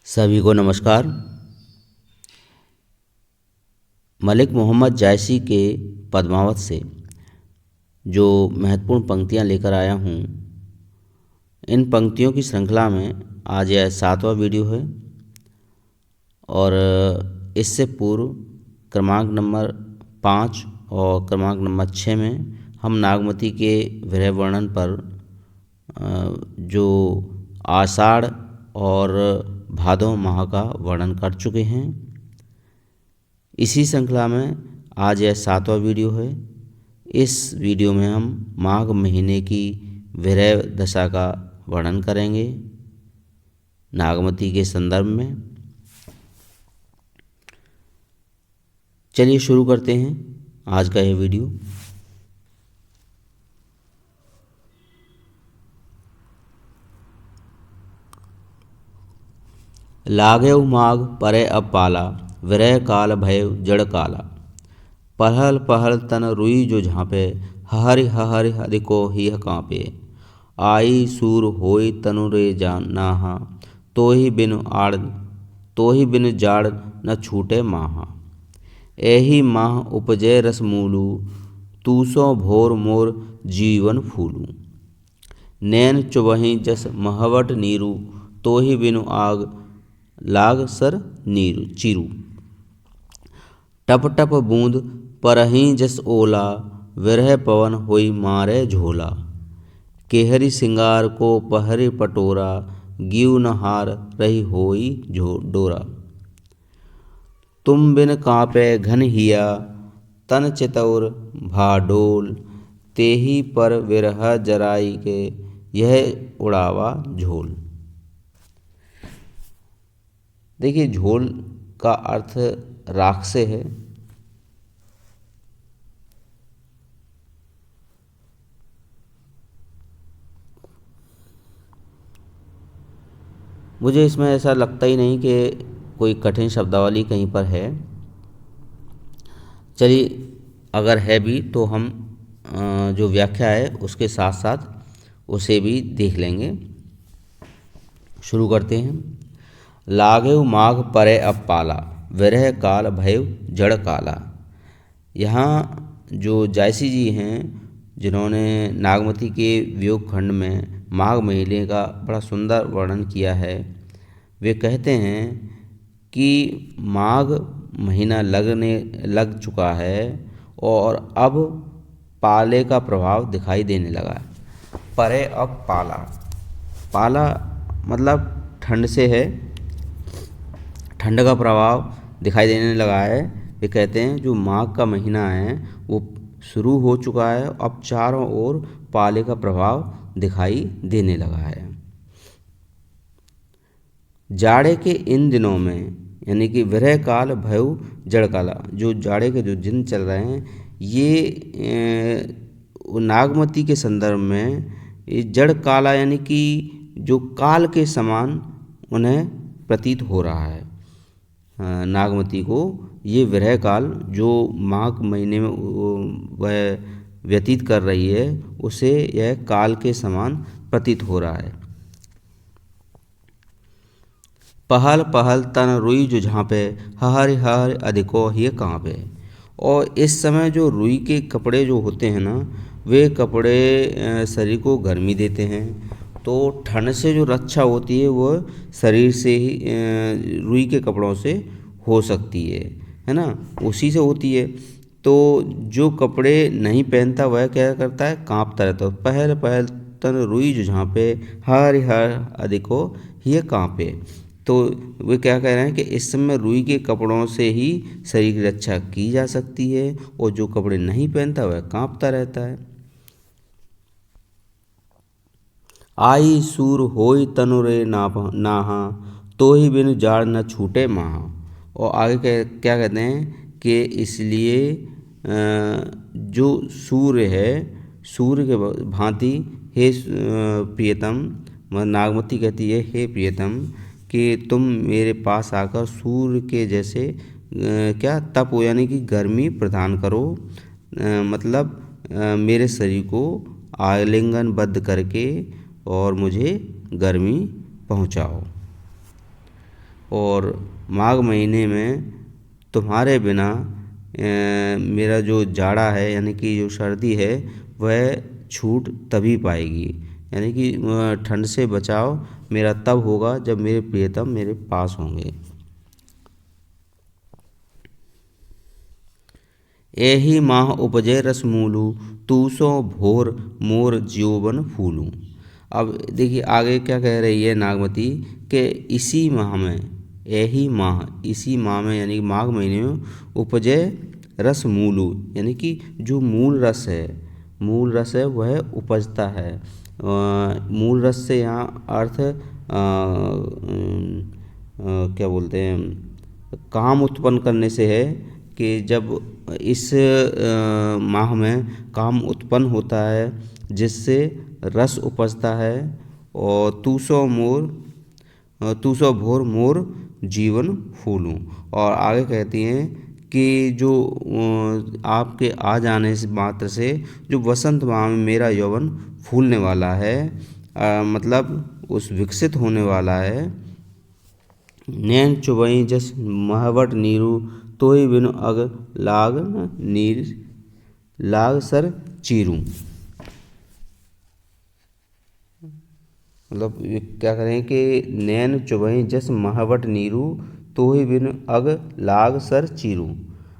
सभी को नमस्कार। मलिक मोहम्मद जायसी के पद्मावत से जो महत्वपूर्ण पंक्तियां लेकर आया हूं, इन पंक्तियों की श्रृंखला में आज यह 7वां वीडियो है और इससे पूर्व क्रमांक नंबर 5 और क्रमांक नंबर 6 में हम नागमती के विरह वर्णन पर जो आषाढ़ और भादो माह का वर्णन कर चुके हैं। इसी श्रृंखला में आज यह 7वां वीडियो है। इस वीडियो में हम माघ महीने की विरह दशा का वर्णन करेंगे नागमती के संदर्भ में। चलिए शुरू करते हैं आज का यह वीडियो। लागेउ माघ परे अब पाला, विरह काल भयउ जड़ काला। पहल पहल तन रुई जो झाँपे, हहरि हहरि अधिको हिह काँपे। आई सूर होई तनु रे नाहा, तोहि बिनु जाड़ न छूटे माहा। एहि माह उपजय रस मूलू, तूसो भोर मोर जीवन फूलू। नैन चुबहि जस महवट नीरू, तोहि बिनु आग लाग सर नीरू चिरू। टप टप बूंद परहीं जस ओला, विरह पवन होई मारे झोला। केहरी सिंगार को पहरे पटोरा, गिऊ न हार रही होई डोरा। तुम बिन काँपे घन हिया, तन चितौर भाडोल। तेही पर विरह जराई के, यह उड़ावा झोल। देखिए, झोल का अर्थ राख से है। मुझे इसमें ऐसा लगता ही नहीं कि कोई कठिन शब्दावली कहीं पर है। चलिए, अगर है भी तो हम जो व्याख्या है उसके साथ साथ उसे भी देख लेंगे। शुरू करते हैं। लागेउ माघ परे अब पाला, विरह काल भयउ जड़ काला। यहाँ जो जायसी जी हैं, जिन्होंने नागमती के वियोग खंड में माघ महीने का बड़ा सुंदर वर्णन किया है, वे कहते हैं कि माघ महीना लग चुका है और अब पाले का प्रभाव दिखाई देने लगा है। परे अब पाला, पाला मतलब ठंड से है, ठंड का प्रभाव दिखाई देने लगा है। वे कहते हैं जो माघ का महीना है वो शुरू हो चुका है, अब चारों ओर पाले का प्रभाव दिखाई देने लगा है। जाड़े के इन दिनों में, यानी कि विरह काल भयउ जड़ काला, जो जाड़े के जो दिन चल रहे हैं, ये नागमती के संदर्भ में ये जड़ काला यानी कि जो काल के समान उन्हें प्रतीत हो रहा है। नागमती को ये विरह काल जो माघ महीने में वह व्यतीत कर रही है, उसे यह काल के समान प्रतीत हो रहा है। पहल पहल तन रुई जो झाँपे, हहरि हहरि अधिको हिय काँपे। और इस समय जो रुई के कपड़े जो होते हैं ना, वे कपड़े शरीर को गर्मी देते हैं। तो ठंड से जो रक्षा होती है वो शरीर से ही रुई के कपड़ों से हो सकती है ना, उसी से होती है। तो जो कपड़े नहीं पहनता वह क्या करता है, काँपता रहता है। पहल पहल तन रुई जो झाँपे, हहरि हहरि अधिको हिय काँपे। तो वे क्या कह रहे हैं कि इस समय रुई के कपड़ों से ही शरीर की रक्षा की जा सकती है और जो कपड़े नहीं पहनता वह काँपता रहता है। आई सूर होई तनु रे नाहा, तोहि बिनु जाड़ न छूटे माहा। और आगे क्या कहते हैं कि इसलिए जो सूर्य है, सूर्य के भांति हे प्रियतम, नागमती कहती है हे प्रियतम कि तुम मेरे पास आकर सूर्य के जैसे क्या तप हो, यानी कि गर्मी प्रदान करो। मतलब मेरे शरीर को आलिंगनबद्ध करके और मुझे गर्मी पहुंचाओ। और माघ महीने में तुम्हारे बिना मेरा जो जाड़ा है यानी कि जो सर्दी है वह छूट तभी पाएगी। यानी कि ठंड से बचाव मेरा तब होगा जब मेरे प्रियतम मेरे पास होंगे। एहि माह उपजे रसमूलु, तूसो भोर मोर ज्योवन फूलू। अब देखिए आगे क्या कह रही है नागमती कि इसी माह में, यही माह, इसी माह में यानी कि माघ महीने में उपजे रस मूलु, यानी कि जो मूल रस है वह उपजता है। मूल रस से यहाँ अर्थ क्या बोलते हैं, काम उत्पन्न करने से है कि जब इस माह में काम उत्पन्न होता है जिससे रस उपजता है। और तू सो भोर मोर जीवन फूलूं। और आगे कहती हैं कि जो आपके आ जाने से मात्र से जो वसंत माह में मेरा यौवन फूलने वाला है, मतलब उस विकसित होने वाला है। नैन चुबई जस महवट नीरू, तोहि बिनु अग लाग नीर लाग सर चीरू। मतलब ये क्या करें कि नैन चुबई जस महवट नीरू, तोहि बिनु अग लाग सर चीरू।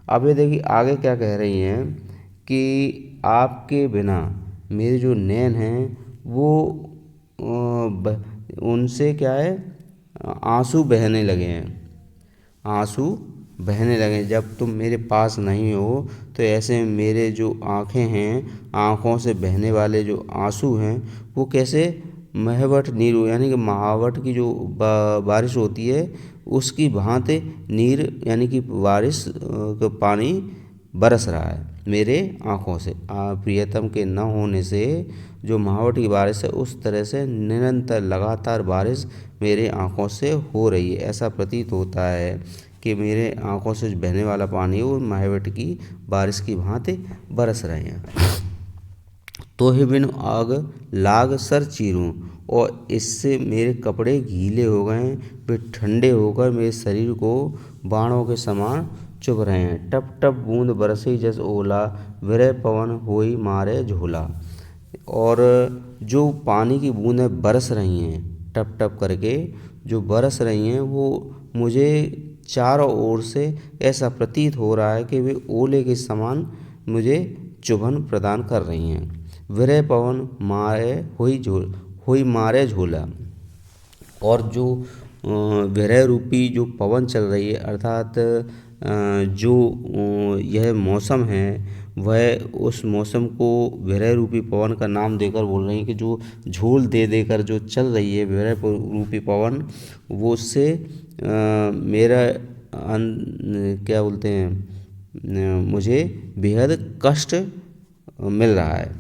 अब ये देखिए आगे क्या कह रही हैं कि आपके बिना मेरे जो नैन हैं वो उनसे क्या है, आंसू बहने लगे हैं, आंसू बहने लगे। जब तुम मेरे पास नहीं हो तो ऐसे मेरे जो आँखें हैं, आँखों से बहने वाले जो आंसू हैं वो कैसे महवट नीरू यानी कि महावट की जो बारिश होती है उसकी भांति नीर यानी कि बारिश का पानी बरस रहा है मेरे आँखों से। प्रियतम के न होने से जो महावट की बारिश है उस तरह से निरंतर लगातार बारिश मेरे आँखों से हो रही है। ऐसा प्रतीत होता है कि मेरे आँखों से जो बहने वाला पानी वो महावट की बारिश की भांति बरस रहे हैं। तोहि बिनु आग लाग सर चीरूं, और इससे मेरे कपड़े गीले हो गए हैं, वे ठंडे होकर मेरे शरीर को बाणों के समान चुभ रहे हैं। टप टप बूंद बरसी जस ओला, विरह पवन होई मारे झोला। और जो पानी की बूंदें बरस रही हैं टप टप करके जो बरस रही हैं वो मुझे चारों ओर से ऐसा प्रतीत हो रहा है कि वे ओले के समान मुझे चुभन प्रदान कर रही हैं। विरह पवन मारे हुई मारे झोला। और जो विरह रूपी जो पवन चल रही है अर्थात जो यह मौसम है वह उस मौसम को विरह रूपी पवन का नाम देकर बोल रही है कि जो झोल दे देकर जो चल रही है विरह रूपी पवन, वो उससे मेरा क्या बोलते हैं, मुझे बेहद कष्ट मिल रहा है,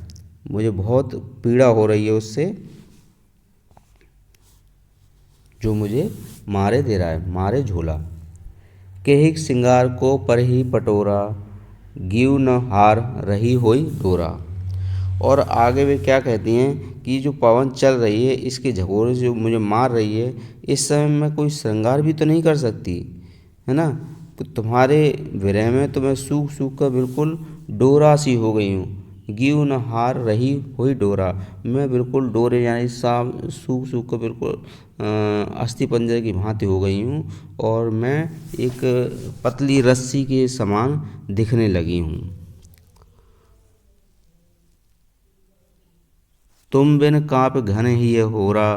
मुझे बहुत पीड़ा हो रही है उससे, जो मुझे मारे दे रहा है, मारे झोला। केहिक सिंगार को पर ही पटोरा, गीव न हार रही होई डोरा। और आगे वे क्या कहती हैं कि जो पवन चल रही है इसके झकोरे जो मुझे मार रही है, इस समय मैं कोई श्रृंगार भी तो नहीं कर सकती है ना। तो तुम्हारे विरह में तो मैं सूख सूख कर बिल्कुल डोरा सी हो गई हूँ। गीव न हार रही हुई डोरा, मैं बिल्कुल डोरे यानी सूख सूख कर बिल्कुल अस्थि पंजर की भांति हो गई हूँ और मैं एक पतली रस्सी के समान दिखने लगी हूँ। तुम बिन काँप घन हिय होरा,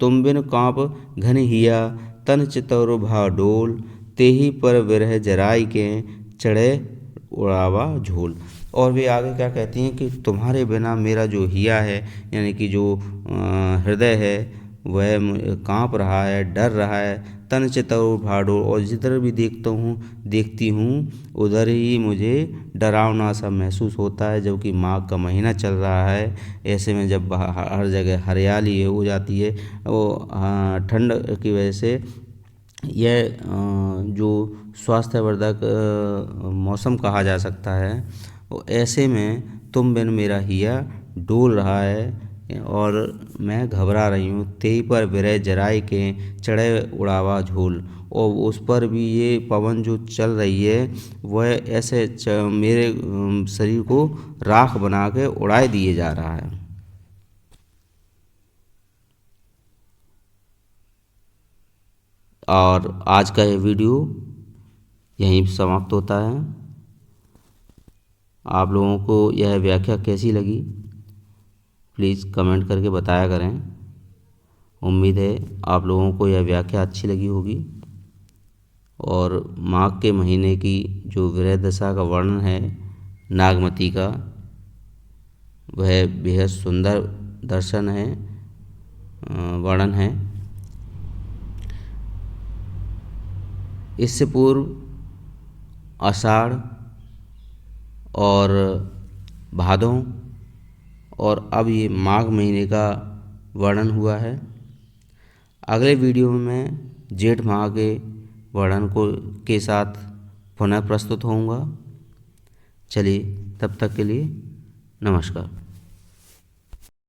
तुम बिन काँप घन हिया, तन चितौर भा डोल, तेही पर विरह जराई के, चढ़े उड़ावा झोल। और वे आगे क्या कहती हैं कि तुम्हारे बिना मेरा जो हिया है यानी कि जो हृदय है वह काँप रहा है, डर रहा है। तन चितौर भा डोल, और जिधर भी देखती हूँ उधर ही मुझे डरावना सा महसूस होता है, जबकि माघ का महीना चल रहा है। ऐसे में जब हर जगह हरियाली हो जाती है वो ठंड की वजह से यह जो स्वास्थ्यवर्धक मौसम कहा जा सकता है। ऐसे में तुम बिन मेरा हिया डोल रहा है, और मैं घबरा रही हूँ। तेई पर बिरह जराए के चढ़े उड़ावा झूल, और उस पर भी ये पवन जो चल रही है वह ऐसे मेरे शरीर को राख बना के उड़ाए दिए जा रहा है। और आज का ये वीडियो यहीं समाप्त होता है। आप लोगों को यह व्याख्या कैसी लगी प्लीज़ कमेंट करके बताया करें। उम्मीद है आप लोगों को यह व्याख्या अच्छी लगी होगी। और माघ के महीने की जो विरह दशा का वर्णन है नागमती का, वह बेहद सुंदर दर्शन है, वर्णन है। इससे पूर्व आषाढ़ और भादों और अब ये माघ महीने का वर्णन हुआ है। अगले वीडियो में मैं जेठ माह के वर्णन के साथ पुनः प्रस्तुत होऊंगा। चलिए तब तक के लिए नमस्कार।